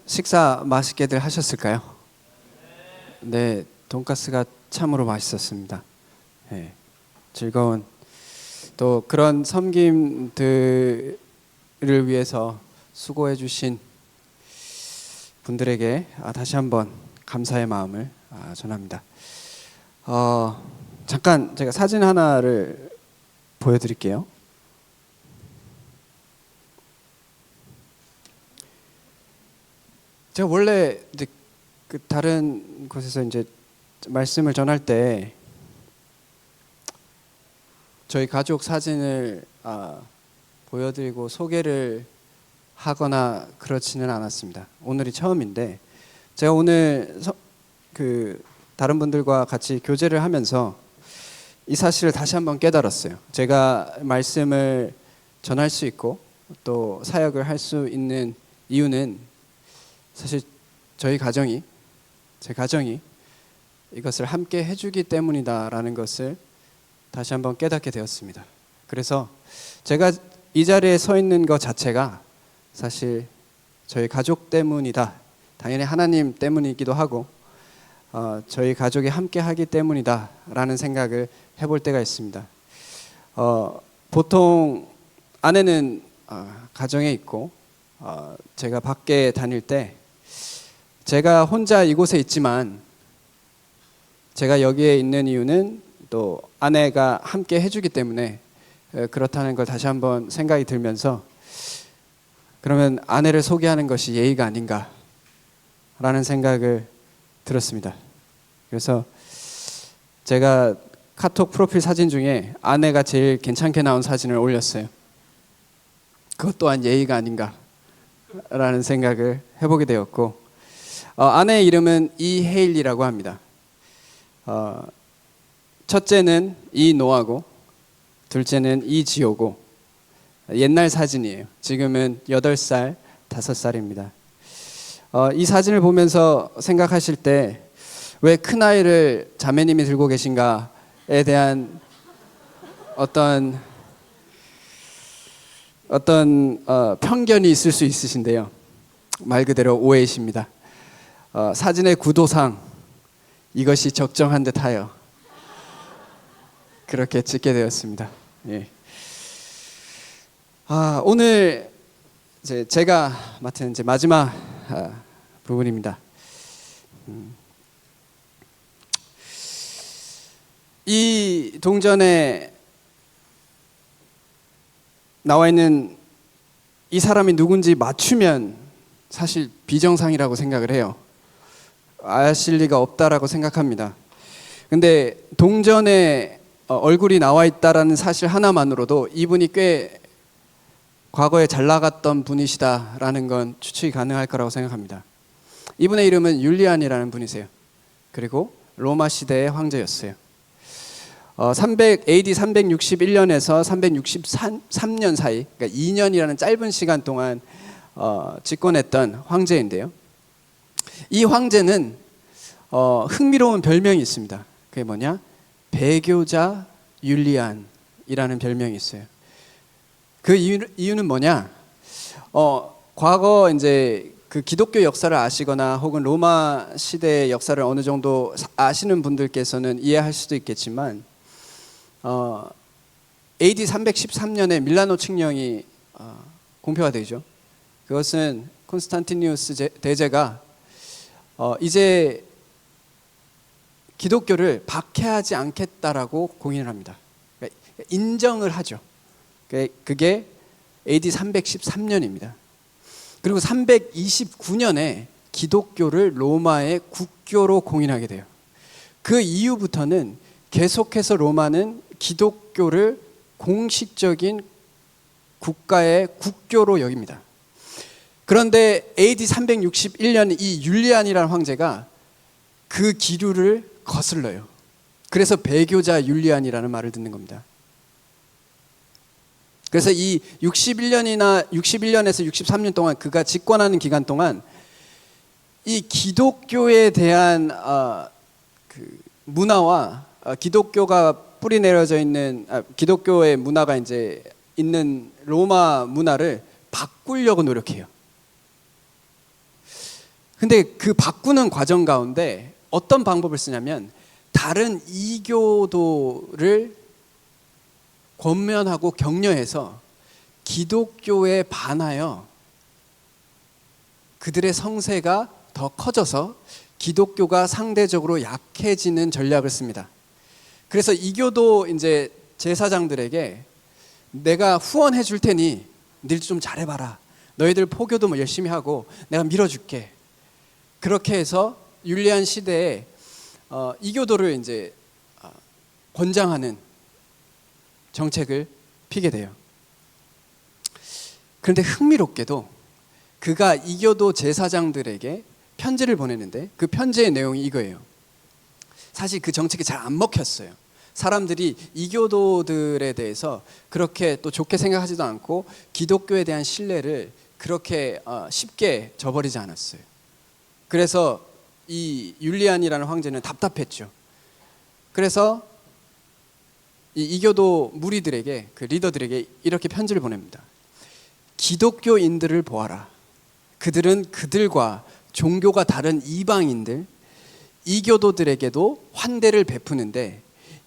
식사 맛있게들 하셨을까요? 네, 돈가스가 참으로 맛있었습니다. 네, 즐거운 또 그런 섬김들을 위해서 수고해 주신 분들에게 다시 한번 감사의 마음을 전합니다. 잠깐 제가 사진 하나를 보여드릴게요. 제가 원래 이제 그 다른 곳에서 이제 말씀을 전할 때 저희 가족 사진을 보여드리고 소개를 하거나 그렇지는 않았습니다. 오늘이 처음인데 제가 오늘 그 다른 분들과 같이 교제를 하면서 이 사실을 다시 한번 깨달았어요. 제가 말씀을 전할 수 있고 또 사역을 할 수 있는 이유는 사실 제 가정이 이것을 함께 해주기 때문이다라는 것을 다시 한번 깨닫게 되었습니다. 그래서 제가 이 자리에 서 있는 것 자체가 사실 저희 가족 때문이다. 당연히 하나님 때문이기도 하고 저희 가족이 함께 하기 때문이다라는 생각을 해볼 때가 있습니다. 보통 아내는 가정에 있고 제가 밖에 다닐 때 제가 혼자 이곳에 있지만 제가 여기에 있는 이유는 또 아내가 함께 해주기 때문에 그렇다는 걸 다시 한번 생각이 들면서 그러면 아내를 소개하는 것이 예의가 아닌가라는 생각을 들었습니다. 그래서 제가 카톡 프로필 사진 중에 아내가 제일 괜찮게 나온 사진을 올렸어요. 그것 또한 예의가 아닌가라는 생각을 해보게 되었고 아내의 이름은 이헤일이라고 합니다. 첫째는 이노아고 둘째는 이지호고 옛날 사진이에요. 지금은 8살, 5살입니다. 이 사진을 보면서 생각하실 때 왜 큰아이를 자매님이 들고 계신가에 대한 어떤 편견이 있을 수 있으신데요. 말 그대로 오해이십니다. 사진의 구도상 이것이 적정한 듯하여 그렇게 찍게 되었습니다. 예. 오늘 제가 맡은 마지막 부분입니다. 이 동전에 나와 있는 이 사람이 누군지 맞추면 사실 비정상이라고 생각을 해요. 아실 리가 없다라고 생각합니다. 근데 동전에 얼굴이 나와 있다라는 사실 하나만으로도 이분이 꽤 과거에 잘 나갔던 분이시다라는 건 추측이 가능할 거라고 생각합니다. 이분의 이름은 율리안이라는 분이세요. 그리고 로마 시대의 황제였어요. AD 361년에서 363년 사이, 그러니까 2년이라는 짧은 시간 동안 집권했던 황제인데요. 이 황제는 흥미로운 별명이 있습니다. 그게 뭐냐? 배교자 율리안이라는 별명이 있어요. 그 이유는 뭐냐? 과거 이제 그 기독교 역사를 아시거나 혹은 로마 시대의 역사를 어느 정도 아시는 분들께서는 이해할 수도 있겠지만 AD 313년에 밀라노 칙령이 공표가 되죠. 그것은 콘스탄티니우스 대제가 이제 기독교를 박해하지 않겠다라고 공인을 합니다. 그러니까 인정을 하죠. 그게 AD 313년입니다. 그리고 329년에 기독교를 로마의 국교로 공인하게 돼요. 그 이후부터는 계속해서 로마는 기독교를 공식적인 국가의 국교로 여깁니다. 그런데 AD 361년 이 율리안이라는 황제가 그 기류를 거슬러요. 그래서 배교자 율리안이라는 말을 듣는 겁니다. 그래서 이 61년에서 63년 동안 그가 집권하는 기간 동안 이 기독교에 대한 그 문화와 기독교가 뿌리 내려져 있는 기독교의 문화가 이제 있는 로마 문화를 바꾸려고 노력해요. 근데 그 바꾸는 과정 가운데 어떤 방법을 쓰냐면 다른 이교도를 권면하고 격려해서 기독교에 반하여 그들의 성세가 더 커져서 기독교가 상대적으로 약해지는 전략을 씁니다. 그래서 이교도 이제 제사장들에게 내가 후원해 줄 테니 늘 좀 잘해봐라. 너희들 포교도 뭐 열심히 하고 내가 밀어줄게. 그렇게 해서 율리안 시대에 이교도를 이제 권장하는 정책을 피게 돼요. 그런데 흥미롭게도 그가 이교도 제사장들에게 편지를 보내는데 그 편지의 내용이 이거예요. 사실 그 정책이 잘 안 먹혔어요. 사람들이 이교도들에 대해서 그렇게 또 좋게 생각하지도 않고 기독교에 대한 신뢰를 그렇게 쉽게 저버리지 않았어요. 그래서 이 율리안이라는 황제는 답답했죠. 그래서 이 이교도 무리들에게, 그 리더들에게 이렇게 편지를 보냅니다. 기독교인들을 보아라. 그들은 그들과 종교가 다른 이방인들, 이교도들에게도 환대를 베푸는데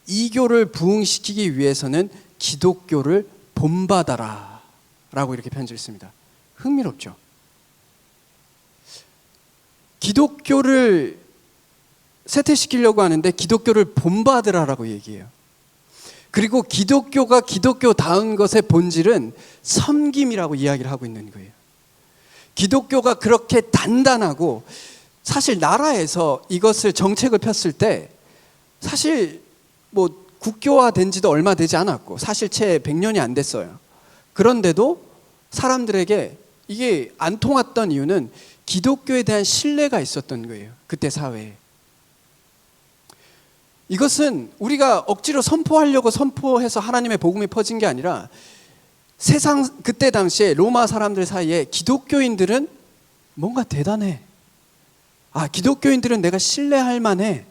이교를 부흥시키기 위해서는 기독교를 본받아라 라고 이렇게 편지를 씁니다. 흥미롭죠? 기독교를 쇠퇴시키려고 하는데 기독교를 본받으라라고 얘기해요. 그리고 기독교가 기독교다운 것의 본질은 섬김이라고 이야기를 하고 있는 거예요. 기독교가 그렇게 단단하고 사실 나라에서 이것을 정책을 폈을 때 사실 뭐 국교화된 지도 얼마 되지 않았고 사실 채 100년이 안 됐어요. 그런데도 사람들에게 이게 안 통했던 이유는 기독교에 대한 신뢰가 있었던 거예요. 그때 사회에. 이것은 우리가 억지로 선포하려고 선포해서 하나님의 복음이 퍼진 게 아니라 세상 그때 당시에 로마 사람들 사이에 기독교인들은 뭔가 대단해. 아, 기독교인들은 내가 신뢰할 만해.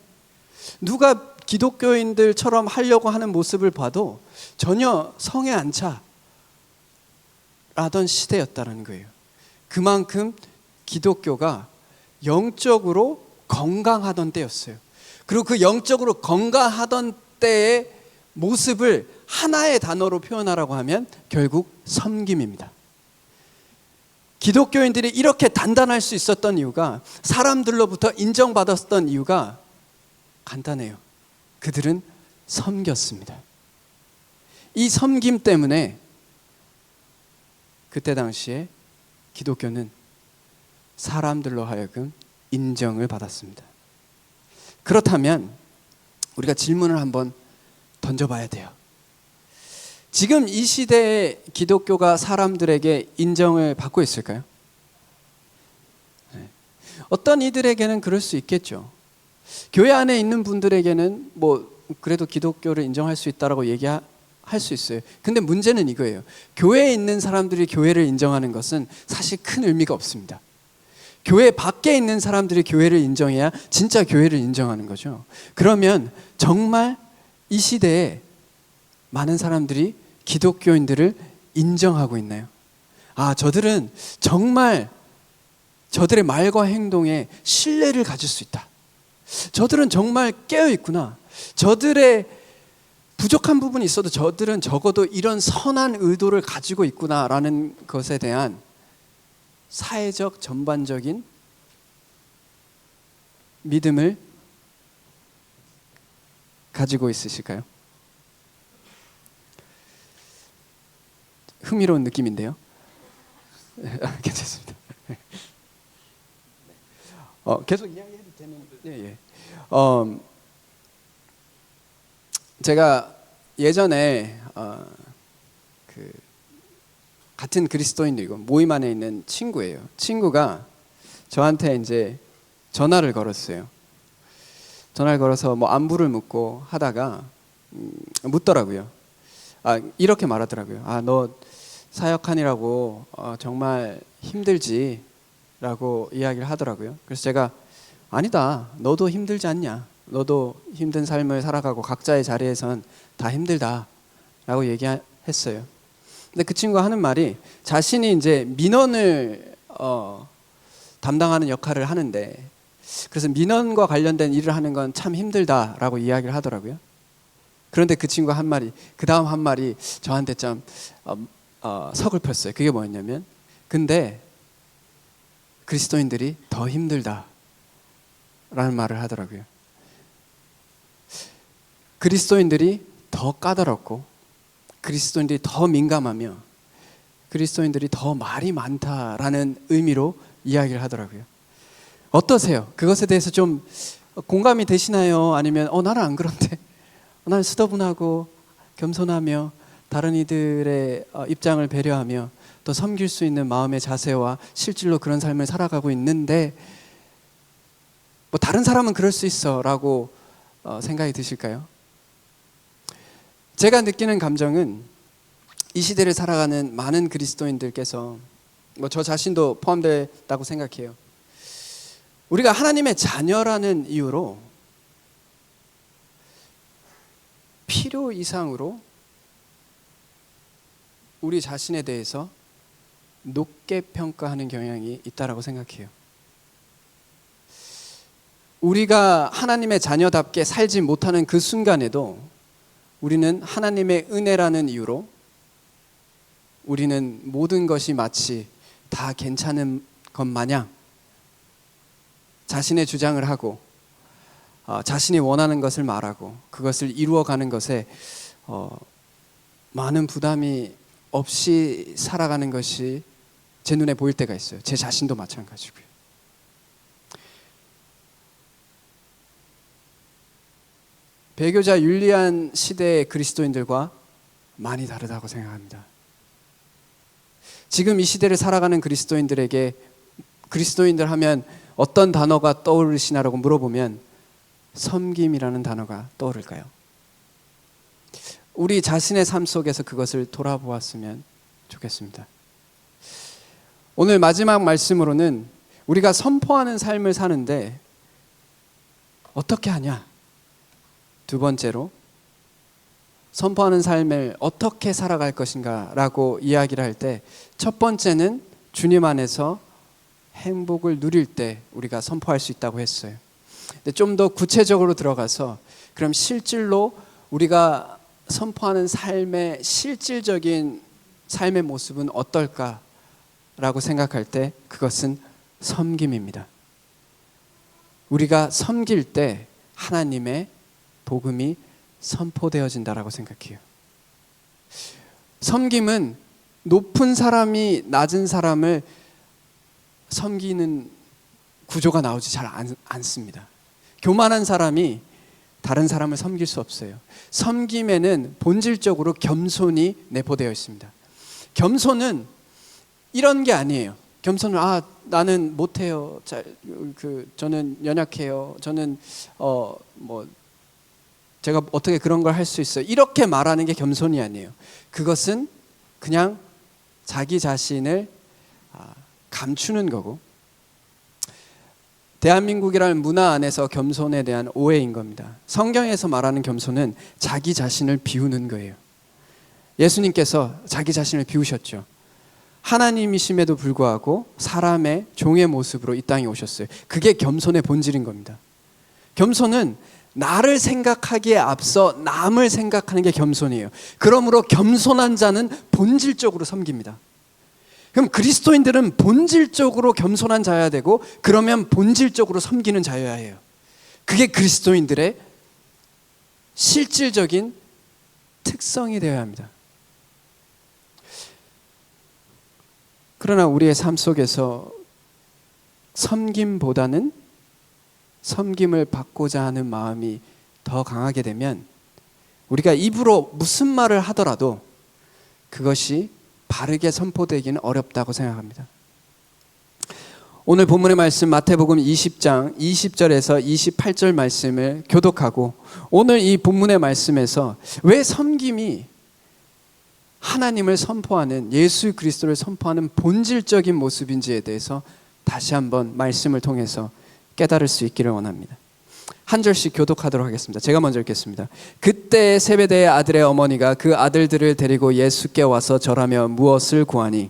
누가 기독교인들처럼 하려고 하는 모습을 봐도 전혀 성에 안 차. 라던 시대였다는 거예요. 그만큼 기독교가 영적으로 건강하던 때였어요. 그리고 그 영적으로 건강하던 때의 모습을 하나의 단어로 표현하라고 하면 결국 섬김입니다. 기독교인들이 이렇게 단단할 수 있었던 이유가, 사람들로부터 인정받았던 이유가 간단해요. 그들은 섬겼습니다. 이 섬김 때문에 그때 당시에 기독교는 사람들로 하여금 인정을 받았습니다. 그렇다면 우리가 질문을 한번 던져봐야 돼요. 지금 이 시대에 기독교가 사람들에게 인정을 받고 있을까요? 어떤 이들에게는 그럴 수 있겠죠. 교회 안에 있는 분들에게는 뭐 그래도 기독교를 인정할 수 있다라고 얘기할 수 있어요. 근데 문제는 이거예요. 교회에 있는 사람들이 교회를 인정하는 것은 사실 큰 의미가 없습니다. 교회 밖에 있는 사람들이 교회를 인정해야 진짜 교회를 인정하는 거죠. 그러면 정말 이 시대에 많은 사람들이 기독교인들을 인정하고 있나요? 아, 저들은 정말 저들의 말과 행동에 신뢰를 가질 수 있다. 저들은 정말 깨어 있구나. 저들의 부족한 부분이 있어도 저들은 적어도 이런 선한 의도를 가지고 있구나라는 것에 대한 사회적 전반적인 믿음을 가지고 있으실까요? 흥미로운 느낌인데요. 괜찮습니다. 계속 이야기해도 되는. 예. 제가 예전에 그 같은 그리스도인들이고 모임 안에 있는 친구예요. 친구가 저한테 이제 전화를 걸었어요. 전화를 걸어서 뭐 안부를 묻고 하다가 묻더라고요. 이렇게 말하더라고요. 너 사역하느라고 정말 힘들지? 라고 이야기를 하더라고요. 그래서 제가 아니다. 너도 힘들지 않냐? 너도 힘든 삶을 살아가고 각자의 자리에선 다 힘들다 라고 얘기했어요. 근데 그 친구가 하는 말이 자신이 이제 민원을 담당하는 역할을 하는데, 그래서 민원과 관련된 일을 하는 건 참 힘들다라고 이야기를 하더라고요. 그런데 그 친구가 한 말이, 그 다음 한 말이 저한테 좀 서글펐어요. 그게 뭐였냐면, 근데 그리스도인들이 더 힘들다라는 말을 하더라고요. 그리스도인들이 더 까다롭고, 그리스도인들이 더 민감하며, 그리스도인들이 더 말이 많다라는 의미로 이야기를 하더라고요. 어떠세요? 그것에 대해서 좀 공감이 되시나요? 아니면 나는 안 그런데, 나는 수더분하고 겸손하며 다른 이들의 입장을 배려하며 또 섬길 수 있는 마음의 자세와 실질로 그런 삶을 살아가고 있는데, 뭐 다른 사람은 그럴 수 있어 라고 생각이 드실까요? 제가 느끼는 감정은 이 시대를 살아가는 많은 그리스도인들께서, 뭐 저 자신도 포함된다고 생각해요. 우리가 하나님의 자녀라는 이유로 필요 이상으로 우리 자신에 대해서 높게 평가하는 경향이 있다라고 생각해요. 우리가 하나님의 자녀답게 살지 못하는 그 순간에도 우리는 하나님의 은혜라는 이유로 우리는 모든 것이 마치 다 괜찮은 것 마냥 자신의 주장을 하고 자신이 원하는 것을 말하고 그것을 이루어가는 것에 많은 부담이 없이 살아가는 것이 제 눈에 보일 때가 있어요. 제 자신도 마찬가지고요. 배교자 율리안 시대의 그리스도인들과 많이 다르다고 생각합니다. 지금 이 시대를 살아가는 그리스도인들에게 그리스도인들 하면 어떤 단어가 떠오르시나라고 물어보면 섬김이라는 단어가 떠오를까요? 우리 자신의 삶 속에서 그것을 돌아보았으면 좋겠습니다. 오늘 마지막 말씀으로는 우리가 선포하는 삶을 사는데 어떻게 하냐? 두 번째로 선포하는 삶을 어떻게 살아갈 것인가 라고 이야기를 할 때 첫 번째는 주님 안에서 행복을 누릴 때 우리가 선포할 수 있다고 했어요. 근데 좀 더 구체적으로 들어가서 그럼 실질로 우리가 선포하는 삶의 실질적인 삶의 모습은 어떨까라고 생각할 때 그것은 섬김입니다. 우리가 섬길 때 하나님의 복음이 선포되어진다라고 생각해요. 섬김은 높은 사람이 낮은 사람을 섬기는 구조가 나오지 잘 않습니다. 교만한 사람이 다른 사람을 섬길 수 없어요. 섬김에는 본질적으로 겸손이 내포되어 있습니다. 겸손은 이런 게 아니에요. 겸손은 나는 못해요. 저는 연약해요. 저는 제가 어떻게 그런 걸 할 수 있어요. 이렇게 말하는 게 겸손이 아니에요. 그것은 그냥 자기 자신을 감추는 거고, 대한민국이라는 문화 안에서 겸손에 대한 오해인 겁니다. 성경에서 말하는 겸손은 자기 자신을 비우는 거예요. 예수님께서 자기 자신을 비우셨죠. 하나님이심에도 불구하고 사람의 종의 모습으로 이 땅에 오셨어요. 그게 겸손의 본질인 겁니다. 겸손은 나를 생각하기에 앞서 남을 생각하는 게 겸손이에요. 그러므로 겸손한 자는 본질적으로 섬깁니다. 그럼 그리스도인들은 본질적으로 겸손한 자여야 되고, 그러면 본질적으로 섬기는 자여야 해요. 그게 그리스도인들의 실질적인 특성이 되어야 합니다. 그러나 우리의 삶 속에서 섬김보다는 섬김을 받고자 하는 마음이 더 강하게 되면 우리가 입으로 무슨 말을 하더라도 그것이 바르게 선포되기는 어렵다고 생각합니다. 오늘 본문의 말씀 마태복음 20장 20절에서 28절 말씀을 교독하고 오늘 이 본문의 말씀에서 왜 섬김이 하나님을 선포하는, 예수 그리스도를 선포하는 본질적인 모습인지에 대해서 다시 한번 말씀을 통해서 깨달을 수 있기를 원합니다. 한 절씩 교독하도록 하겠습니다. 제가 먼저 읽겠습니다. 그때 세베대의 아들의 어머니가 그 아들들을 데리고 예수께 와서 절하며 무엇을 구하니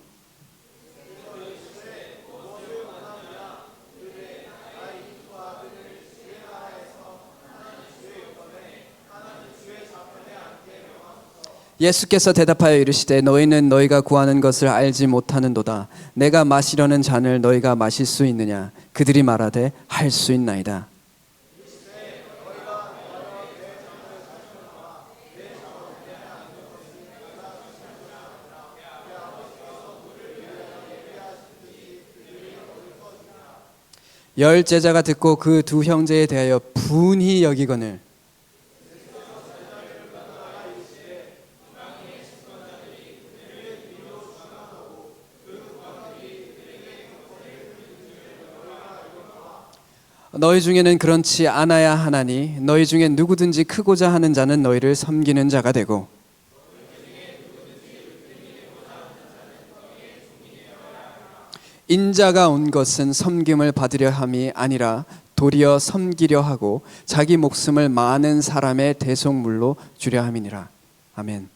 예수께서 대답하여 이르시되 너희는 너희가 구하는 것을 알지 못하는도다. 내가 마시려는 잔을 너희가 마실 수 있느냐? 그들이 말하되 할 수 있나이다. 열 제자가 듣고 그 두 형제에 대하여 분히 여기거늘 너희 중에는 그렇지 않아야 하나니 너희 중에 누구든지 크고자 하는 자는 너희를 섬기는 자가 되고 인자가 온 것은 섬김을 받으려 함이 아니라 도리어 섬기려 하고 자기 목숨을 많은 사람의 대속물로 주려 함이니라. 아멘.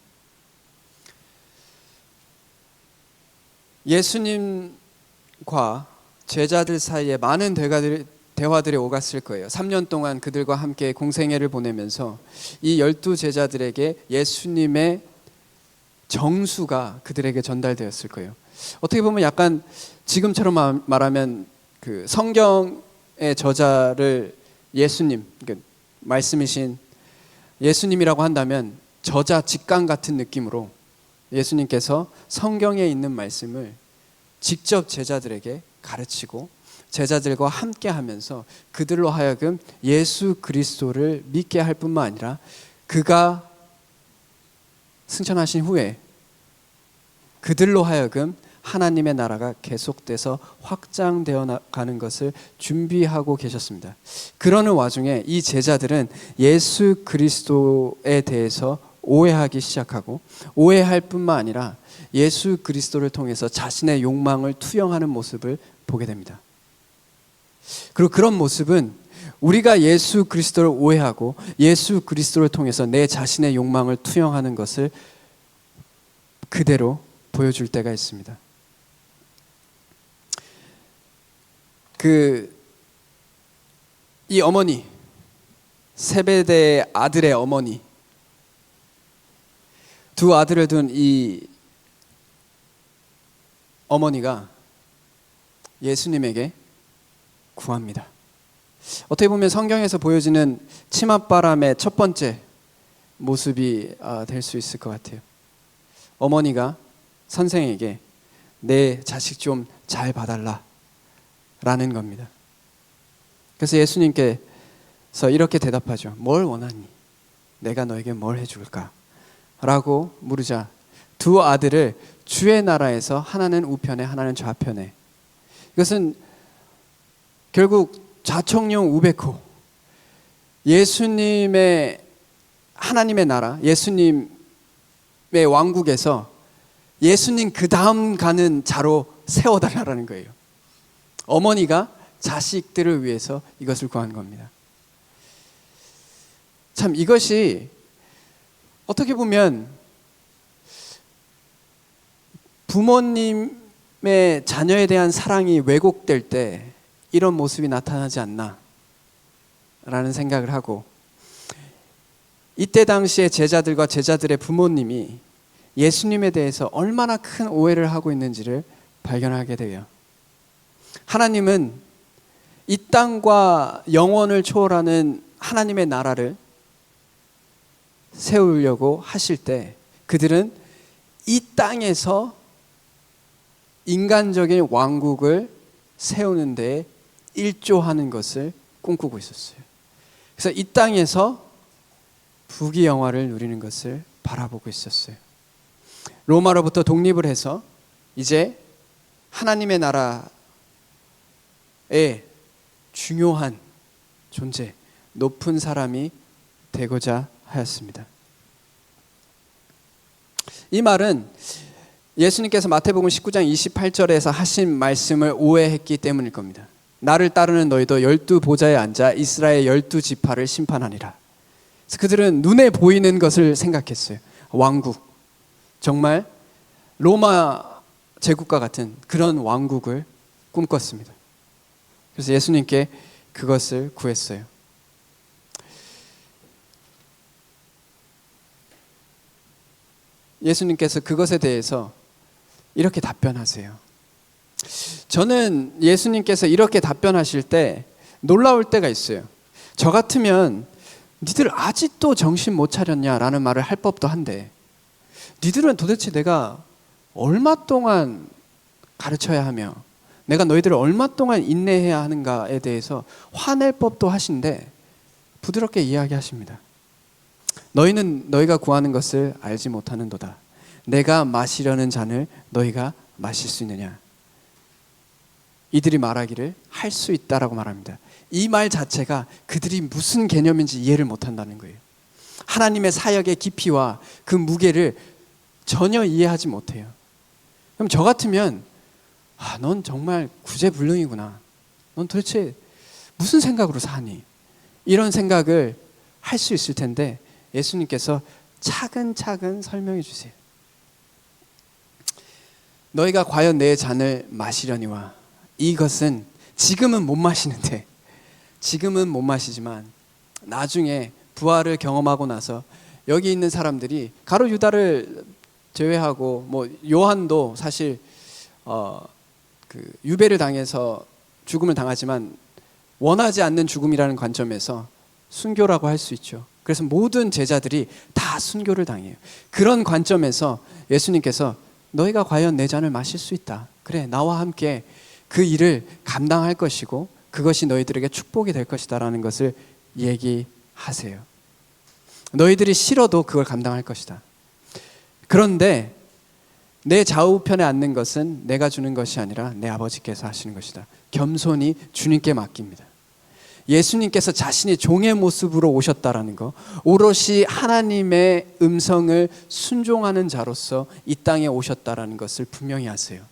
예수님과 제자들 사이에 많은 대화들이 오갔을 거예요. 3년 동안 그들과 함께 공생애를 보내면서 이 12제자들에게 예수님의 정수가 그들에게 전달되었을 거예요. 어떻게 보면 약간 지금처럼 말하면 그 성경의 저자를 예수님, 그러니까 말씀이신 예수님이라고 한다면 저자 직강 같은 느낌으로 예수님께서 성경에 있는 말씀을 직접 제자들에게 가르치고 제자들과 함께 하면서 그들로 하여금 예수 그리스도를 믿게 할 뿐만 아니라 그가 승천하신 후에 그들로 하여금 하나님의 나라가 계속돼서 확장되어 나가는 것을 준비하고 계셨습니다. 그러는 와중에 이 제자들은 예수 그리스도에 대해서 오해하기 시작하고 오해할 뿐만 아니라 예수 그리스도를 통해서 자신의 욕망을 투영하는 모습을 보게 됩니다. 그리고 그런 모습은 우리가 예수 그리스도를 오해하고 예수 그리스도를 통해서 내 자신의 욕망을 투영하는 것을 그대로 보여줄 때가 있습니다. 이 어머니, 세베대의 아들의 어머니, 두 아들을 둔 이 어머니가 예수님에게 구합니다. 어떻게 보면 성경에서 보여지는 치맛바람의 첫 번째 모습이 될 수 있을 것 같아요. 어머니가 선생에게 내 자식 좀 잘 봐달라 라는 겁니다. 그래서 예수님께서 이렇게 대답하죠. 뭘 원하니? 내가 너에게 뭘 해줄까? 라고 물으자 두 아들을 주의 나라에서 하나는 우편에 하나는 좌편에, 이것은 결국 좌청룡 우베코, 예수님의 하나님의 나라, 예수님의 왕국에서 예수님 그 다음 가는 자로 세워달라는 거예요. 어머니가 자식들을 위해서 이것을 구한 겁니다. 참 이것이 어떻게 보면 부모님의 자녀에 대한 사랑이 왜곡될 때 이런 모습이 나타나지 않나 라는 생각을 하고, 이때 당시에 제자들과 제자들의 부모님이 예수님에 대해서 얼마나 큰 오해를 하고 있는지를 발견하게 돼요. 하나님은 이 땅과 영원을 초월하는 하나님의 나라를 세우려고 하실 때 그들은 이 땅에서 인간적인 왕국을 세우는 데 일조하는 것을 꿈꾸고 있었어요. 그래서 이 땅에서 부귀영화를 누리는 것을 바라보고 있었어요. 로마로부터 독립을 해서 이제 하나님의 나라의 중요한 존재, 높은 사람이 되고자 하였습니다. 이 말은 예수님께서 마태복음 19장 28절에서 하신 말씀을 오해했기 때문일 겁니다. 나를 따르는 너희도 12보좌에 앉아 이스라엘 12지파를 심판하니라. 그래서 그들은 눈에 보이는 것을 생각했어요. 왕국, 정말 로마 제국과 같은 그런 왕국을 꿈꿨습니다. 그래서 예수님께 그것을 구했어요. 예수님께서 그것에 대해서 이렇게 답변하세요. 저는 예수님께서 이렇게 답변하실 때 놀라울 때가 있어요. 저 같으면 니들 아직도 정신 못 차렸냐라는 말을 할 법도 한데, 니들은 도대체 내가 얼마 동안 가르쳐야 하며 내가 너희들을 얼마 동안 인내해야 하는가에 대해서 화낼 법도 하신데 부드럽게 이야기하십니다. 너희는 너희가 구하는 것을 알지 못하는도다. 내가 마시려는 잔을 너희가 마실 수 있느냐. 이들이 말하기를 할 수 있다라고 말합니다. 이 말 자체가 그들이 무슨 개념인지 이해를 못한다는 거예요. 하나님의 사역의 깊이와 그 무게를 전혀 이해하지 못해요. 그럼 저 같으면 넌 정말 구제불능이구나. 넌 도대체 무슨 생각으로 사니? 이런 생각을 할 수 있을 텐데 예수님께서 차근차근 설명해 주세요. 너희가 과연 내 잔을 마시려니와, 이것은 지금은 못 마시는데, 지금은 못 마시지만 나중에 부활을 경험하고 나서 여기 있는 사람들이 가룟 유다를 제외하고 뭐 요한도 사실 그 유배를 당해서 죽음을 당하지만 원하지 않는 죽음이라는 관점에서 순교라고 할 수 있죠. 그래서 모든 제자들이 다 순교를 당해요. 그런 관점에서 예수님께서 너희가 과연 내 잔을 마실 수 있다. 그래, 나와 함께 그 일을 감당할 것이고 그것이 너희들에게 축복이 될 것이다 라는 것을 얘기하세요. 너희들이 싫어도 그걸 감당할 것이다. 그런데 내 좌우편에 앉는 것은 내가 주는 것이 아니라 내 아버지께서 하시는 것이다. 겸손히 주님께 맡깁니다. 예수님께서 자신이 종의 모습으로 오셨다라는 거, 오롯이 하나님의 음성을 순종하는 자로서 이 땅에 오셨다라는 것을 분명히 아세요.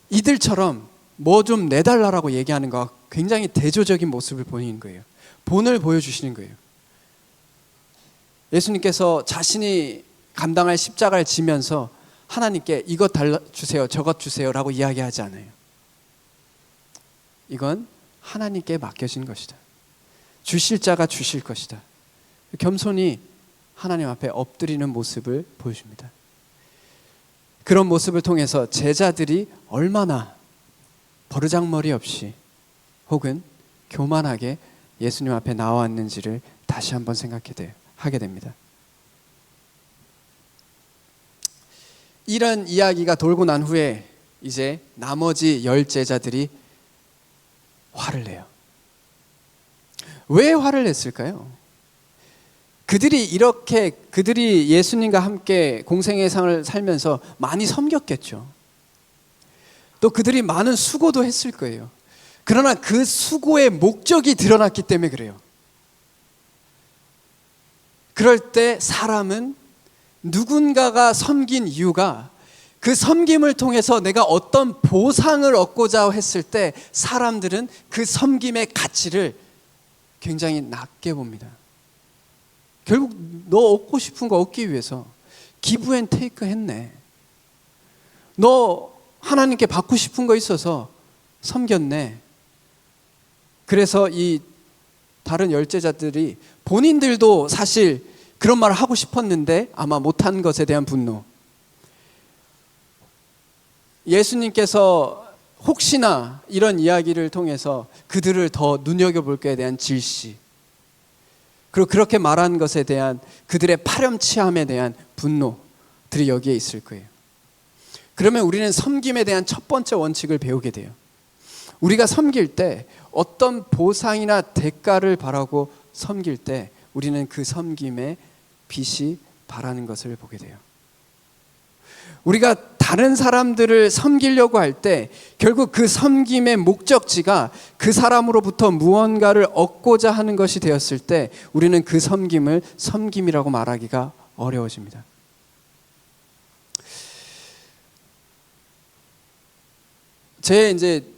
이들처럼 뭐 좀 내달라라고 얘기하는 것과 굉장히 대조적인 모습을 보이는 거예요. 본을 보여주시는 거예요. 예수님께서 자신이 감당할 십자가를 지면서 하나님께 이것 달라주세요, 저것 주세요 라고 이야기하지 않아요. 이건 하나님께 맡겨진 것이다. 주실 자가 주실 것이다. 겸손히 하나님 앞에 엎드리는 모습을 보여줍니다. 그런 모습을 통해서 제자들이 얼마나 버르장머리 없이 혹은 교만하게 예수님 앞에 나와왔는지를 다시 한번 하게 됩니다. 이런 이야기가 돌고 난 후에 이제 나머지 10 제자들이 화를 내요. 왜 화를 냈을까요? 그들이 예수님과 함께 공생의 상을 살면서 많이 섬겼겠죠. 또 그들이 많은 수고도 했을 거예요. 그러나 그 수고의 목적이 드러났기 때문에 그래요. 그럴 때 사람은 누군가가 섬긴 이유가 그 섬김을 통해서 내가 어떤 보상을 얻고자 했을 때 사람들은 그 섬김의 가치를 굉장히 낮게 봅니다. 결국 너 얻고 싶은 거 얻기 위해서 기브 앤 테이크 했네. 너 하나님께 받고 싶은 거 있어서 섬겼네. 그래서 이 다른 10 제자들이 본인들도 사실 그런 말을 하고 싶었는데 아마 못한 것에 대한 분노, 예수님께서 혹시나 이런 이야기를 통해서 그들을 더 눈여겨볼 것에 대한 질시, 그리고 그렇게 말한 것에 대한 그들의 파렴치함에 대한 분노들이 여기에 있을 거예요. 그러면 우리는 섬김에 대한 첫 번째 원칙을 배우게 돼요. 우리가 섬길 때 어떤 보상이나 대가를 바라고 섬길 때 우리는 그 섬김의 빛이 바라는 것을 보게 돼요. 우리가 다른 사람들을 섬기려고 할 때 결국 그 섬김의 목적지가 그 사람으로부터 무언가를 얻고자 하는 것이 되었을 때 우리는 그 섬김을 섬김이라고 말하기가 어려워집니다.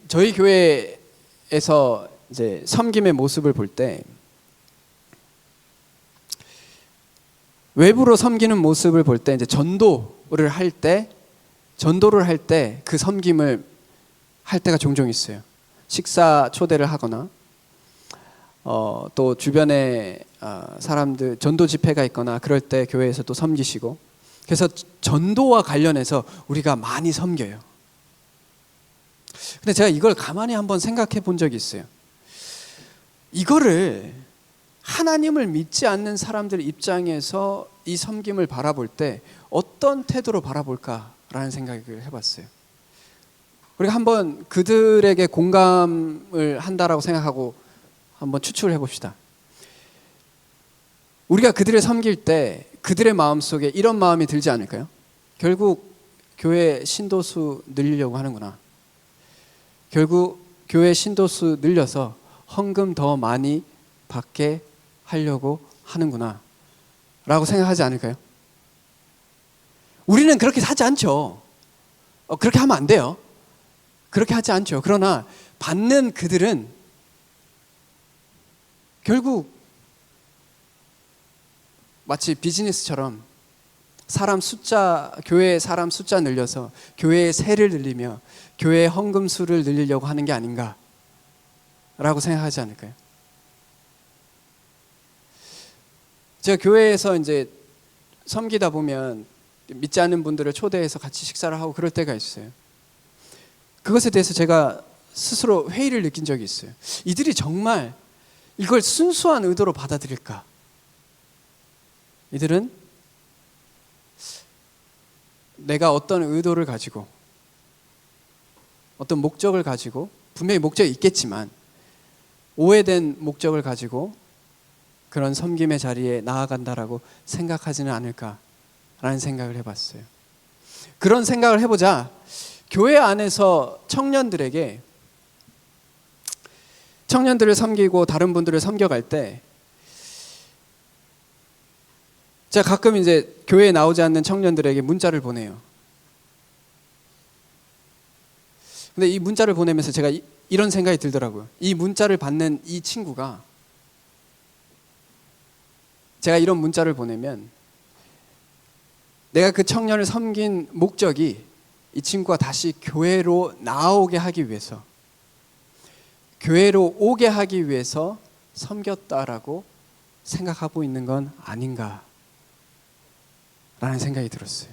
저희 교회에서 이제 섬김의 모습을 볼 때 외부로 섬기는 모습을 볼 때 이제 전도를 할 때 그 섬김을 할 때가 종종 있어요. 식사 초대를 하거나 또 주변에 사람들 전도 집회가 있거나 그럴 때 교회에서 또 섬기시고, 그래서 전도와 관련해서 우리가 많이 섬겨요. 근데 제가 이걸 가만히 한번 생각해 본 적이 있어요. 이거를 하나님을 믿지 않는 사람들 입장에서 이 섬김을 바라볼 때 어떤 태도로 바라볼까라는 생각을 해봤어요. 우리가 한번 그들에게 공감을 한다라고 생각하고 한번 추측을 해봅시다. 우리가 그들을 섬길 때 그들의 마음속에 이런 마음이 들지 않을까요? 결국 교회 신도수 늘리려고 하는구나. 결국 교회 신도수 늘려서 헌금 더 많이 받게 하려고 하는구나 라고 생각하지 않을까요? 우리는 그렇게 하지 않죠. 그렇게 하면 안 돼요. 그렇게 하지 않죠. 그러나 받는 그들은 결국 마치 비즈니스처럼 교회의 사람 숫자 늘려서 교회의 세를 늘리며 교회의 헌금 수를 늘리려고 하는 게 아닌가라고 생각하지 않을까요? 제가 교회에서 이제 섬기다 보면 믿지 않는 분들을 초대해서 같이 식사를 하고 그럴 때가 있어요. 그것에 대해서 제가 스스로 회의를 느낀 적이 있어요. 이들이 정말 이걸 순수한 의도로 받아들일까? 이들은 내가 어떤 의도를 가지고 어떤 목적을 가지고, 분명히 목적이 있겠지만 오해된 목적을 가지고 그런 섬김의 자리에 나아간다라고 생각하지는 않을까라는 생각을 해봤어요. 그런 생각을 해보자 교회 안에서 청년들을 섬기고 다른 분들을 섬겨갈 때 제가 가끔 이제 교회에 나오지 않는 청년들에게 문자를 보내요. 근데 이 문자를 보내면서 제가 이런 생각이 들더라고요. 이 문자를 받는 이 친구가, 제가 이런 문자를 보내면 내가 그 청년을 섬긴 목적이 이 친구가 다시 교회로 나오게 하기 위해서, 교회로 오게 하기 위해서 섬겼다라고 생각하고 있는 건 아닌가 라는 생각이 들었어요.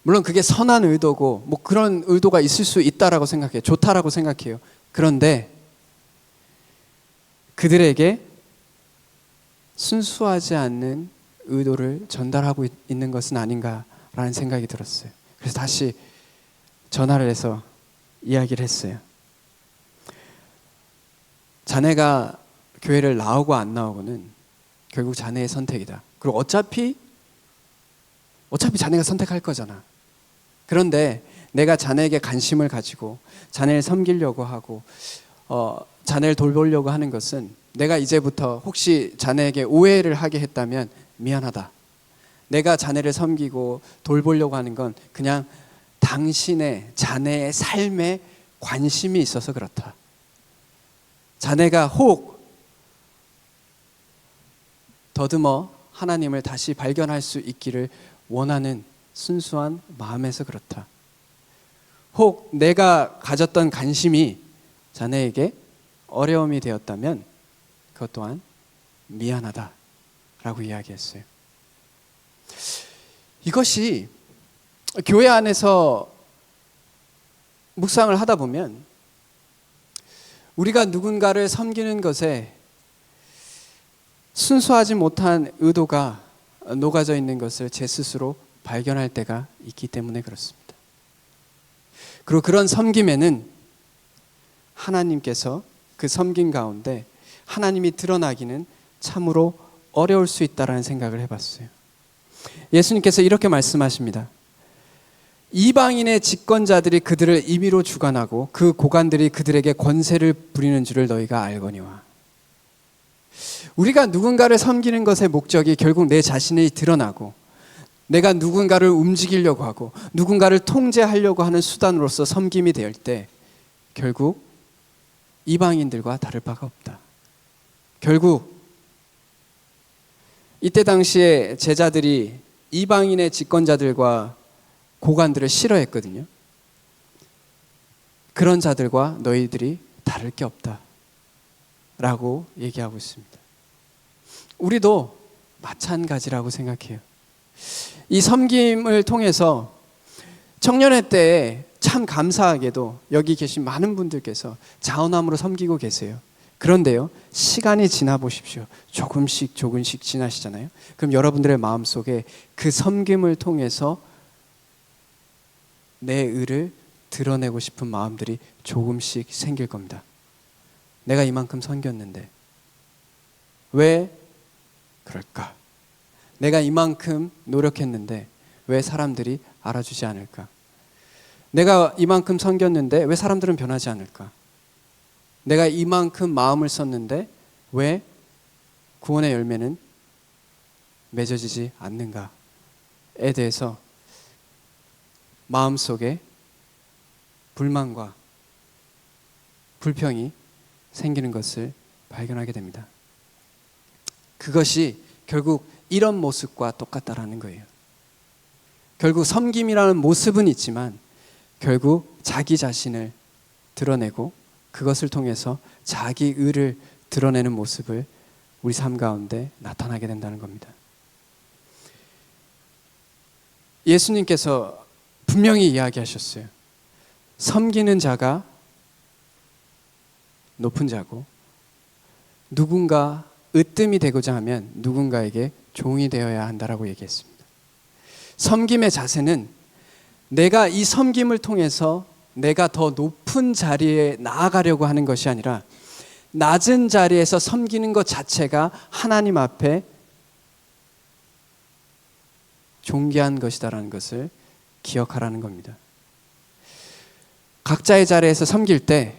물론 그게 선한 의도고 뭐 그런 의도가 있을 수 있다라고 생각해요. 좋다라고 생각해요. 그런데 그들에게 순수하지 않는 의도를 전달하고 있는 것은 아닌가라는 생각이 들었어요. 그래서 다시 전화를 해서 이야기를 했어요. 자네가 교회를 나오고 안 나오고는 결국 자네의 선택이다. 그리고 어차피 자네가 선택할 거잖아. 그런데 내가 자네에게 관심을 가지고 자네를 섬기려고 하고 자네를 돌보려고 하는 것은 내가 이제부터 혹시 자네에게 오해를 하게 했다면 미안하다. 내가 자네를 섬기고 돌보려고 하는 건 그냥 자네의 삶에 관심이 있어서 그렇다. 자네가 혹 더듬어 하나님을 다시 발견할 수 있기를 원하는 순수한 마음에서 그렇다. 혹 내가 가졌던 관심이 자네에게 어려움이 되었다면 그것 또한 미안하다라고 이야기했어요. 이것이 교회 안에서 묵상을 하다 보면 우리가 누군가를 섬기는 것에 순수하지 못한 의도가 녹아져 있는 것을 제 스스로 발견할 때가 있기 때문에 그렇습니다. 그리고 그런 섬김에는 하나님께서 그 섬김 가운데 하나님이 드러나기는 참으로 어려울 수 있다라는 생각을 해봤어요. 예수님께서 이렇게 말씀하십니다. 이방인의 집권자들이 그들을 임의로 주관하고 그 고관들이 그들에게 권세를 부리는 줄을 너희가 알거니와. 우리가 누군가를 섬기는 것의 목적이 결국 내 자신이 드러나고 내가 누군가를 움직이려고 하고 누군가를 통제하려고 하는 수단으로서 섬김이 될 때 결국 이방인들과 다를 바가 없다. 결국 이때 당시에 제자들이 이방인의 집권자들과 고관들을 싫어했거든요. 그런 자들과 너희들이 다를 게 없다 라고 얘기하고 있습니다. 우리도 마찬가지라고 생각해요. 이 섬김을 통해서 청년회 때 참 감사하게도 여기 계신 많은 분들께서 자원함으로 섬기고 계세요. 그런데요, 시간이 지나 보십시오. 조금씩 지나시잖아요. 그럼 여러분들의 마음속에 그 섬김을 통해서 내 의를 드러내고 싶은 마음들이 조금씩 생길 겁니다. 내가 이만큼 섬겼는데 왜 그럴까? 내가 이만큼 노력했는데 왜 사람들이 알아주지 않을까? 내가 이만큼 섬겼는데 왜 사람들은 변하지 않을까? 내가 이만큼 마음을 썼는데 왜 구원의 열매는 맺어지지 않는가에 대해서 마음속에 불만과 불평이 생기는 것을 발견하게 됩니다. 그것이 결국 이런 모습과 똑같다라는 거예요. 결국 섬김이라는 모습은 있지만 결국 자기 자신을 드러내고 그것을 통해서 자기 의를 드러내는 모습을 우리 삶 가운데 나타나게 된다는 겁니다. 예수님께서 분명히 이야기하셨어요. 섬기는 자가 높은 자고 누군가 으뜸이 되고자 하면 누군가에게 종이 되어야 한다라고 얘기했습니다. 섬김의 자세는 내가 이 섬김을 통해서 내가 더 높은 자리에 나아가려고 하는 것이 아니라 낮은 자리에서 섬기는 것 자체가 하나님 앞에 존귀한 것이다라는 것을 기억하라는 겁니다. 각자의 자리에서 섬길 때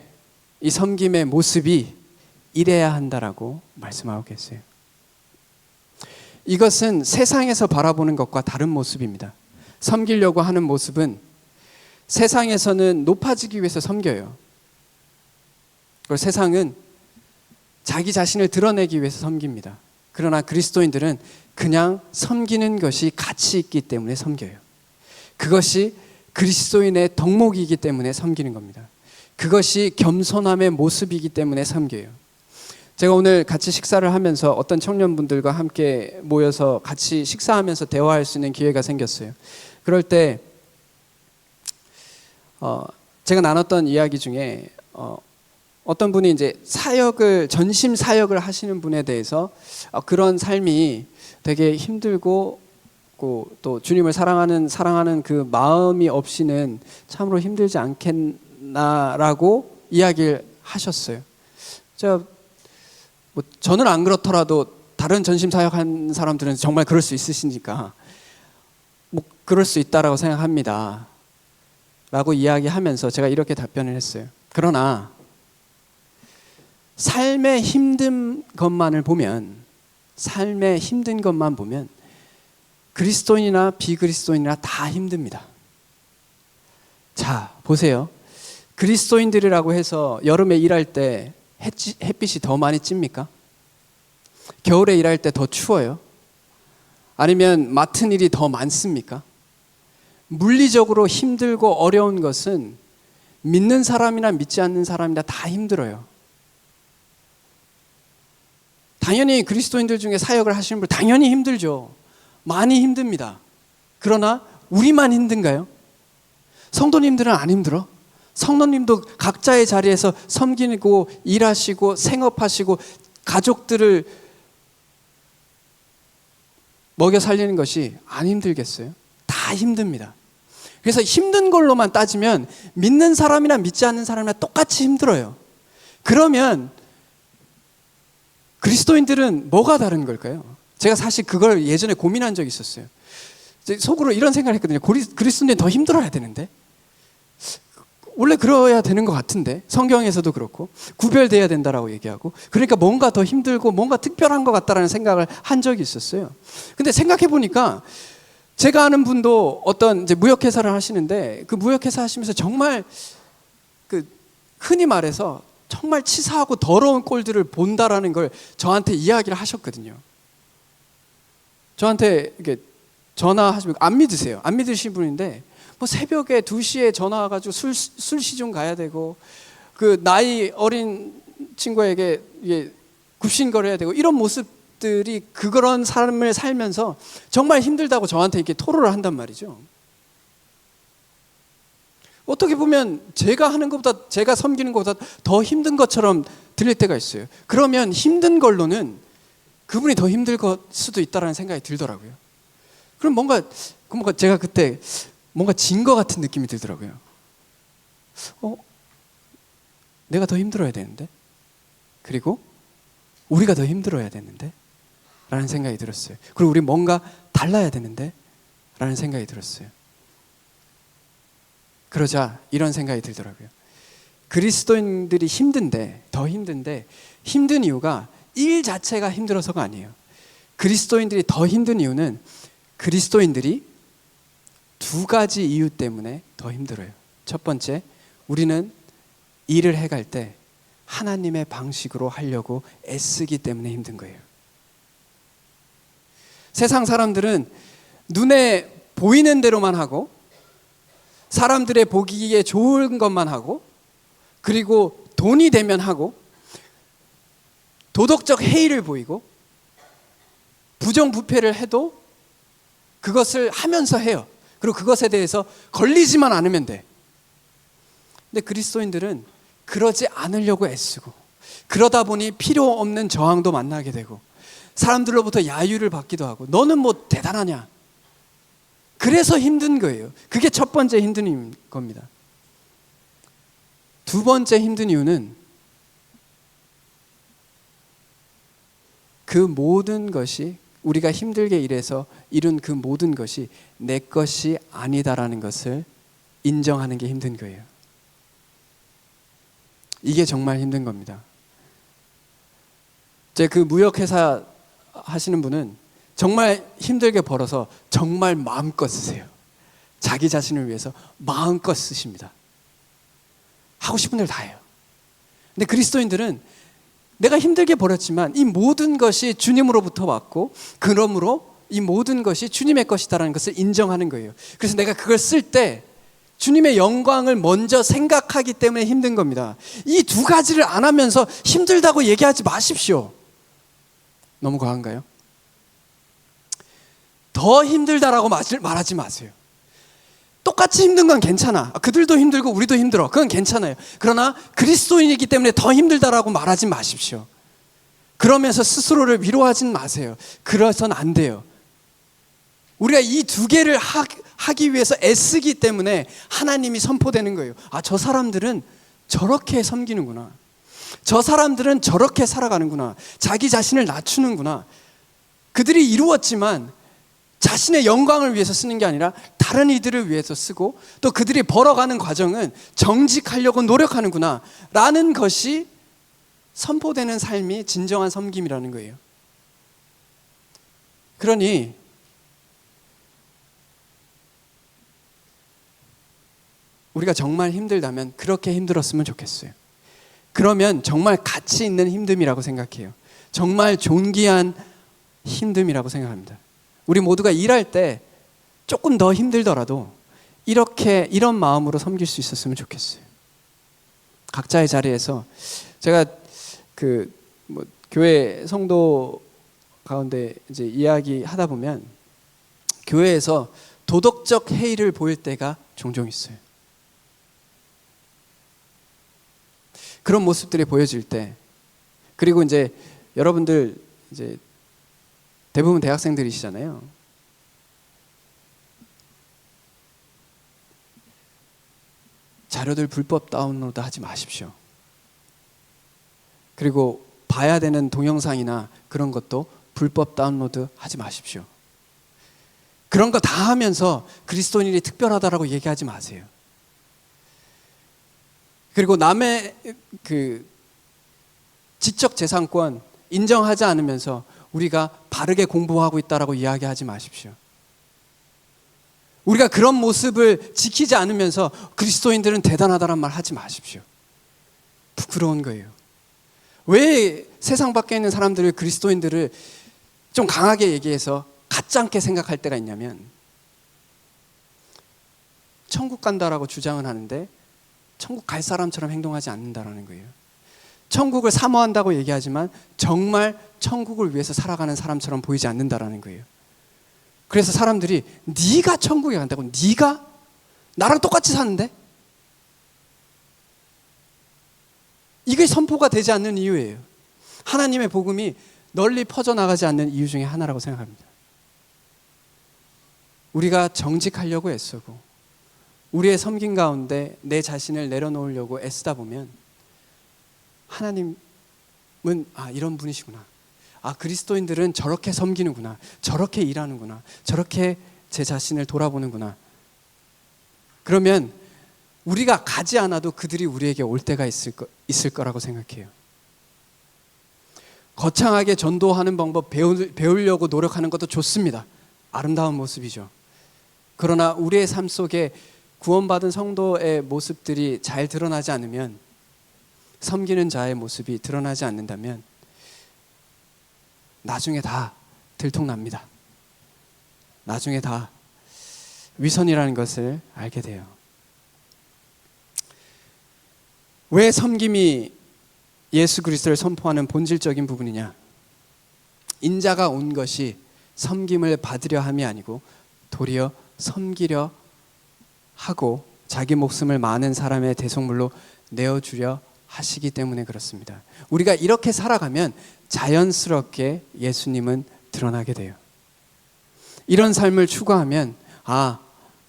이 섬김의 모습이 이래야 한다라고 말씀하고 계세요. 이것은 세상에서 바라보는 것과 다른 모습입니다. 섬기려고 하는 모습은 세상에서는 높아지기 위해서 섬겨요. 그리고 세상은 자기 자신을 드러내기 위해서 섬깁니다. 그러나 그리스도인들은 그냥 섬기는 것이 가치 있기 때문에 섬겨요. 그것이 그리스도인의 덕목이기 때문에 섬기는 겁니다. 그것이 겸손함의 모습이기 때문에 섬겨요. 제가 오늘 같이 식사를 하면서 어떤 청년분들과 함께 모여서 같이 식사하면서 대화할 수 있는 기회가 생겼어요. 그럴 때 제가 나눴던 이야기 중에 어떤 분이 이제 전심 사역을 하시는 분에 대해서 그런 삶이 되게 힘들고 또 주님을 사랑하는 그 마음이 없이는 참으로 힘들지 않겠나라고 이야기를 하셨어요. 저는 안 그렇더라도 다른 전심 사역한 사람들은 정말 그럴 수 있으시니까 그럴 수 있다라고 생각합니다. 라고 이야기하면서 제가 이렇게 답변을 했어요. 그러나 삶의 힘든 것만 보면 그리스도인이나 비그리스도인이나 다 힘듭니다. 자, 보세요. 그리스도인들이라고 해서 여름에 일할 때 햇빛이 더 많이 찝니까? 겨울에 일할 때 더 추워요? 아니면 맡은 일이 더 많습니까? 물리적으로 힘들고 어려운 것은 믿는 사람이나 믿지 않는 사람이나 다 힘들어요. 당연히 그리스도인들 중에 사역을 하시는 분 당연히 힘들죠. 많이 힘듭니다. 그러나 우리만 힘든가요? 성도님들은 안 힘들어? 성도님도 각자의 자리에서 섬기고 일하시고 생업하시고 가족들을 먹여 살리는 것이 안 힘들겠어요? 다 힘듭니다. 그래서 힘든 걸로만 따지면 믿는 사람이나 믿지 않는 사람이나 똑같이 힘들어요. 그러면 그리스도인들은 뭐가 다른 걸까요? 제가 사실 그걸 예전에 고민한 적이 있었어요. 속으로 이런 생각을 했거든요. 그리스도인들은 더 힘들어야 되는데 원래 그러야 되는 것 같은데 성경에서도 그렇고 구별돼야 된다라고 얘기하고 그러니까 뭔가 더 힘들고 뭔가 특별한 것 같다라는 생각을 한 적이 있었어요. 근데 생각해 보니까 제가 아는 분도 어떤 이제 무역회사를 하시는데 그 무역회사 하시면서 정말 그 흔히 말해서 정말 치사하고 더러운 꼴들을 본다라는 걸 저한테 이야기를 하셨거든요. 저한테 이렇게 전화하시면 안 믿으세요. 안 믿으신 분인데 뭐 새벽에 2시에 전화 와가지고 술 시중 가야 되고 그 나이 어린 친구에게 이게 굽신거려야 되고 이런 모습들이 그런 삶을 살면서 정말 힘들다고 저한테 이렇게 토로를 한단 말이죠. 어떻게 보면 제가 하는 것보다, 제가 섬기는 것보다 더 힘든 것처럼 들릴 때가 있어요. 그러면 힘든 걸로는 그분이 더 힘들 것 수도 있다라는 생각이 들더라고요. 그럼 뭔가 제가 그때 뭔가 진 것 같은 느낌이 들더라고요. 내가 더 힘들어야 되는데, 그리고 우리가 더 힘들어야 되는데 라는 생각이 들었어요. 그리고 우리 뭔가 달라야 되는데 라는 생각이 들었어요. 그러자 이런 생각이 들더라고요. 그리스도인들이 더 힘든데 힘든 이유가 일 자체가 힘들어서가 아니에요. 그리스도인들이 더 힘든 이유는 그리스도인들이 두 가지 이유 때문에 더 힘들어요. 첫 번째, 우리는 일을 해갈 때 하나님의 방식으로 하려고 애쓰기 때문에 힘든 거예요. 세상 사람들은 눈에 보이는 대로만 하고 사람들의 보기에 좋은 것만 하고 그리고 돈이 되면 하고 도덕적 해이를 보이고 부정부패를 해도 그것을 하면서 해요. 그리고 그것에 대해서 걸리지만 않으면 돼. 근데 그리스도인들은 그러지 않으려고 애쓰고 그러다 보니 필요 없는 저항도 만나게 되고 사람들로부터 야유를 받기도 하고 너는 뭐 대단하냐. 그래서 힘든 거예요. 그게 첫 번째 힘든 겁니다. 두 번째 힘든 이유는 그 모든 것이 우리가 힘들게 일해서 이룬 그 모든 것이 내 것이 아니다라는 것을 인정하는 게 힘든 거예요. 이게 정말 힘든 겁니다. 제 그 무역회사 하시는 분은 정말 힘들게 벌어서 정말 마음껏 쓰세요. 자기 자신을 위해서 마음껏 쓰십니다. 하고 싶은 대로 다 해요. 근데 그리스도인들은 내가 힘들게 벌었지만 이 모든 것이 주님으로부터 왔고 그러므로 이 모든 것이 주님의 것이다라는 것을 인정하는 거예요. 그래서 내가 그걸 쓸 때 주님의 영광을 먼저 생각하기 때문에 힘든 겁니다. 이 두 가지를 안 하면서 힘들다고 얘기하지 마십시오. 너무 과한가요? 더 힘들다라고 말하지 마세요. 똑같이 힘든 건 괜찮아. 그들도 힘들고 우리도 힘들어. 그건 괜찮아요. 그러나 그리스도인이기 때문에 더 힘들다라고 말하지 마십시오. 그러면서 스스로를 위로하진 마세요. 그래서는 안 돼요. 우리가 이 두 개를 하기 위해서 애쓰기 때문에 하나님이 선포되는 거예요. 저 사람들은 저렇게 섬기는구나. 저 사람들은 저렇게 살아가는구나. 자기 자신을 낮추는구나. 그들이 이루었지만 자신의 영광을 위해서 쓰는 게 아니라 다른 이들을 위해서 쓰고 또 그들이 벌어가는 과정은 정직하려고 노력하는구나 라는 것이 선포되는 삶이 진정한 섬김이라는 거예요. 그러니 우리가 정말 힘들다면 그렇게 힘들었으면 좋겠어요. 그러면 정말 가치 있는 힘듦이라고 생각해요. 정말 존귀한 힘듦이라고 생각합니다. 우리 모두가 일할 때 조금 더 힘들더라도 이런 마음으로 섬길 수 있었으면 좋겠어요. 각자의 자리에서 제가 교회 성도 가운데 이제 이야기하다 보면 교회에서 도덕적 해이를 보일 때가 종종 있어요. 그런 모습들이 보여질 때, 그리고 이제 여러분들 이제 대부분 대학생들이시잖아요. 자료들 불법 다운로드 하지 마십시오. 그리고 봐야 되는 동영상이나 그런 것도 불법 다운로드 하지 마십시오. 그런 거 다 하면서 그리스도인이 특별하다라고 얘기하지 마세요. 그리고 남의 지적 재산권 인정하지 않으면서 우리가 바르게 공부하고 있다라고 이야기하지 마십시오. 우리가 그런 모습을 지키지 않으면서 그리스도인들은 대단하다란 말 하지 마십시오. 부끄러운 거예요. 왜 세상 밖에 있는 사람들을, 그리스도인들을 좀 강하게 얘기해서 가짜않게 생각할 때가 있냐면, 천국 간다라고 주장은 하는데 천국 갈 사람처럼 행동하지 않는다라는 거예요. 천국을 사모한다고 얘기하지만 정말 천국을 위해서 살아가는 사람처럼 보이지 않는다라는 거예요. 그래서 사람들이 네가 천국에 간다고? 네가? 나랑 똑같이 사는데? 이게 선포가 되지 않는 이유예요. 하나님의 복음이 널리 퍼져나가지 않는 이유 중에 하나라고 생각합니다. 우리가 정직하려고 애쓰고 우리의 섬김 가운데 내 자신을 내려놓으려고 애쓰다 보면 하나님은 이런 분이시구나. 그리스도인들은 저렇게 섬기는구나. 저렇게 일하는구나. 저렇게 제 자신을 돌아보는구나. 그러면 우리가 가지 않아도 그들이 우리에게 올 때가 있을 거라고 생각해요. 거창하게 전도하는 방법 배우려고 노력하는 것도 좋습니다. 아름다운 모습이죠. 그러나 우리의 삶 속에 구원받은 성도의 모습들이 잘 드러나지 않으면, 섬기는 자의 모습이 드러나지 않는다면 나중에 다 들통납니다. 나중에 다 위선이라는 것을 알게 돼요. 왜 섬김이 예수 그리스도를 선포하는 본질적인 부분이냐? 인자가 온 것이 섬김을 받으려 함이 아니고 도리어 섬기려 하고 자기 목숨을 많은 사람의 대속물로 내어주려 하시기 때문에 그렇습니다. 우리가 이렇게 살아가면 자연스럽게 예수님은 드러나게 돼요. 이런 삶을 추구하면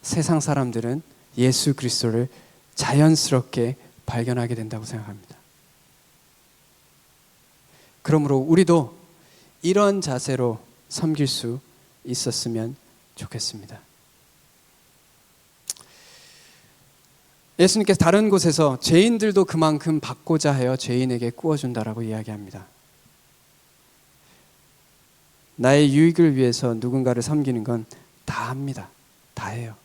세상 사람들은 예수 그리스도를 자연스럽게 발견하게 된다고 생각합니다. 그러므로 우리도 이런 자세로 섬길 수 있었으면 좋겠습니다. 예수님께서 다른 곳에서 죄인들도 그만큼 받고자 하여 죄인에게 꾸어준다라고 이야기합니다. 나의 유익을 위해서 누군가를 섬기는 건 다 합니다. 다 해요.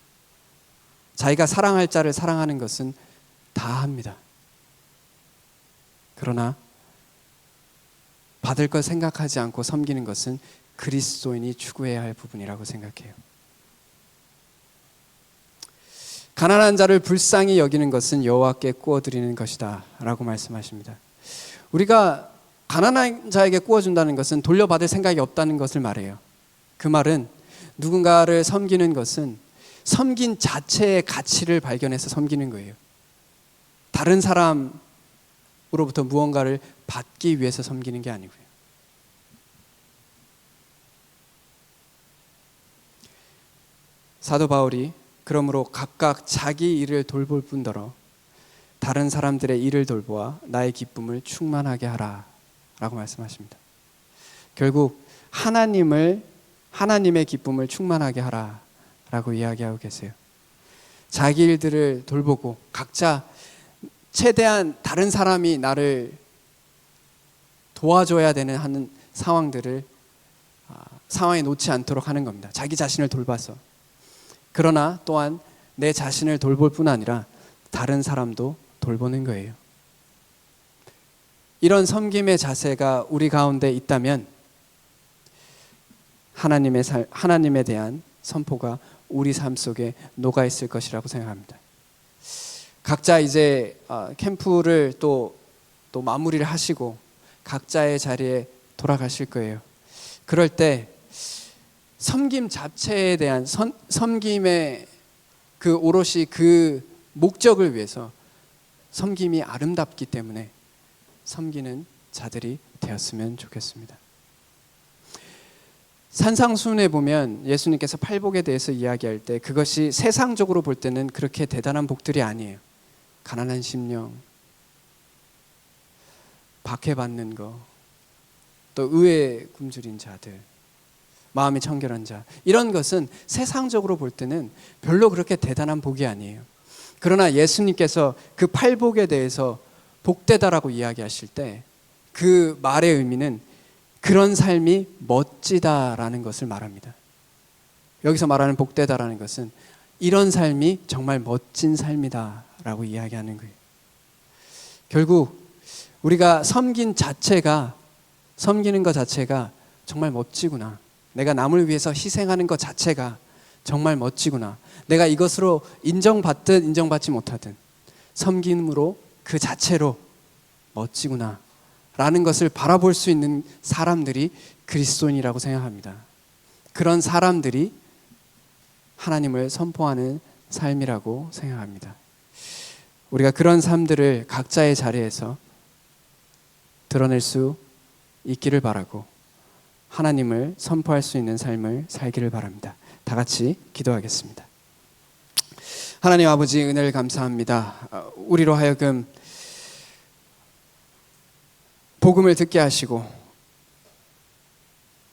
자기가 사랑할 자를 사랑하는 것은 다 합니다. 그러나 받을 걸 생각하지 않고 섬기는 것은 그리스도인이 추구해야 할 부분이라고 생각해요. 가난한 자를 불쌍히 여기는 것은 여호와께 꾸어드리는 것이다 라고 말씀하십니다. 우리가 가난한 자에게 꾸어준다는 것은 돌려받을 생각이 없다는 것을 말해요. 그 말은 누군가를 섬기는 것은 섬긴 자체의 가치를 발견해서 섬기는 거예요. 다른 사람으로부터 무언가를 받기 위해서 섬기는 게 아니고요. 사도 바울이 그러므로 각각 자기 일을 돌볼 뿐더러 다른 사람들의 일을 돌보아 나의 기쁨을 충만하게 하라 라고 말씀하십니다. 결국 하나님의 기쁨을 충만하게 하라 라고 이야기하고 계세요. 자기 일들을 돌보고 각자 최대한 다른 사람이 나를 도와줘야 되는 하는 상황에 놓지 않도록 하는 겁니다. 자기 자신을 돌봐서. 그러나 또한 내 자신을 돌볼 뿐 아니라 다른 사람도 돌보는 거예요. 이런 섬김의 자세가 우리 가운데 있다면 하나님에 대한 선포가 우리 삶 속에 녹아 있을 것이라고 생각합니다. 각자 이제 캠프를 또 마무리를 하시고 각자의 자리에 돌아가실 거예요. 그럴 때 섬김 자체에 대한 섬김의 오롯이 그 목적을 위해서 섬김이 아름답기 때문에 섬기는 자들이 되었으면 좋겠습니다. 산상수훈에 보면 예수님께서 팔복에 대해서 이야기할 때 그것이 세상적으로 볼 때는 그렇게 대단한 복들이 아니에요. 가난한 심령, 박해받는 거, 또 의에 굶주린 자들, 마음이 청결한 자, 이런 것은 세상적으로 볼 때는 별로 그렇게 대단한 복이 아니에요. 그러나 예수님께서 그 팔복에 대해서 복되다라고 이야기하실 때 그 말의 의미는 그런 삶이 멋지다라는 것을 말합니다. 여기서 말하는 복되다라는 것은 이런 삶이 정말 멋진 삶이다라고 이야기하는 거예요. 결국 우리가 섬기는 것 자체가 정말 멋지구나. 내가 남을 위해서 희생하는 것 자체가 정말 멋지구나. 내가 이것으로 인정받든 인정받지 못하든 섬김으로 그 자체로 멋지구나 라는 것을 바라볼 수 있는 사람들이 그리스도인이라고 생각합니다. 그런 사람들이 하나님을 선포하는 삶이라고 생각합니다. 우리가 그런 삶들을 각자의 자리에서 드러낼 수 있기를 바라고 하나님을 선포할 수 있는 삶을 살기를 바랍니다. 다 같이 기도하겠습니다. 하나님 아버지, 은혜를 감사합니다. 우리로 하여금 복음을 듣게 하시고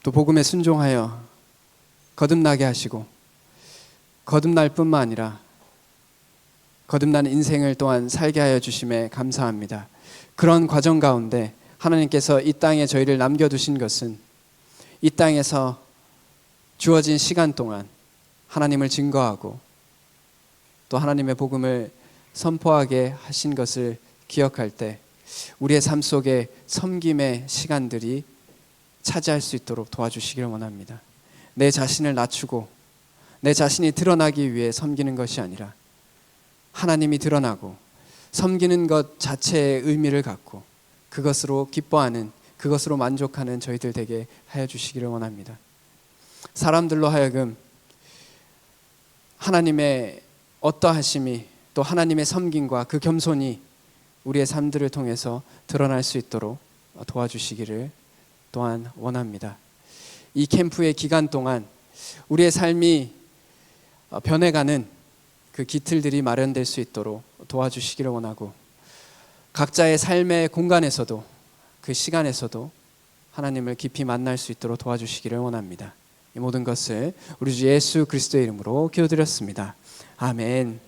또 복음에 순종하여 거듭나게 하시고 거듭날 뿐만 아니라 거듭난 인생을 또한 살게 하여 주심에 감사합니다. 그런 과정 가운데 하나님께서 이 땅에 저희를 남겨두신 것은 이 땅에서 주어진 시간 동안 하나님을 증거하고 또 하나님의 복음을 선포하게 하신 것을 기억할 때 우리의 삶 속에 섬김의 시간들이 차지할 수 있도록 도와주시기를 원합니다. 내 자신을 낮추고 내 자신이 드러나기 위해 섬기는 것이 아니라 하나님이 드러나고 섬기는 것 자체의 의미를 갖고 그것으로 기뻐하는, 그것으로 만족하는 저희들 되게 하여 주시기를 원합니다. 사람들로 하여금 하나님의 어떠하심이 또 하나님의 섬김과 그 겸손이 우리의 삶들을 통해서 드러날 수 있도록 도와주시기를 또한 원합니다. 이 캠프의 기간 동안 우리의 삶이 변해가는 그 기틀들이 마련될 수 있도록 도와주시기를 원하고 각자의 삶의 공간에서도 그 시간에서도 하나님을 깊이 만날 수 있도록 도와주시기를 원합니다. 이 모든 것을 우리 주 예수 그리스도의 이름으로 기도드렸습니다. 아멘.